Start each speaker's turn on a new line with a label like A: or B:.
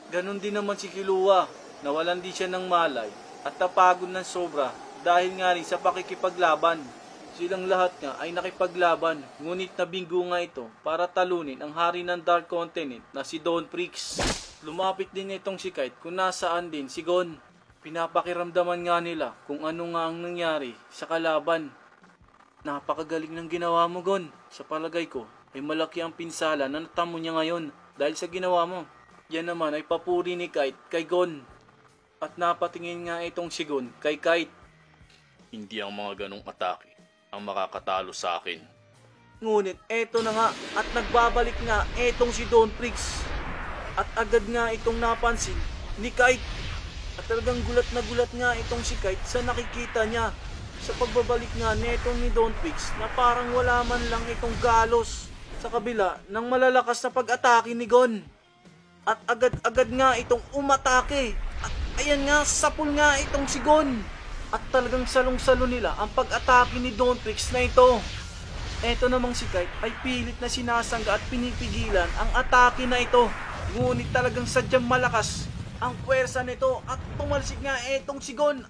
A: Ganon din naman si Killua, nawalan din siya ng malay at napagod ng sobra dahil nga rin sa pakikipaglaban. Silang lahat nga ay nakipaglaban, ngunit nabinggo nga ito para talunin ang hari ng Dark Continent na si Dawn Prix. Lumapit din itong si Kite kung nasaan din si Gon. Pinapakiramdaman nga nila kung ano nga ang nangyari sa kalaban. Napakagaling ng ginawa mo, Gon. Sa palagay ko ay malaki ang pinsala na natamo niya ngayon dahil sa ginawa mo. Yan naman ay papuri ni Kite kay Gon. At napatingin nga itong si Gon kay Kite.
B: Hindi ang mga ganong atake ang makakatalo sa akin.
A: Ngunit eto na nga at nagbabalik nga etong si Dawn Prix. At agad nga itong napansin ni Kite. At talagang gulat na gulat nga itong si Kite sa nakikita niya sa pagbabalik nga netong ni Dawn Prix na parang wala man lang itong galos sa kabila ng malalakas na pag-atake ni Gon. At agad-agad nga itong umatake. At ayan nga, sapul nga itong si Gon. At talagang salong-salo nila ang pag-atake ni Dawn Prix na ito. Eto namang si Kite ay pilit na sinasangga at pinipigilan ang atake na ito. Ngunit talagang sadyang malakas ang puwersa nito at tumalsik nga etong si Gon.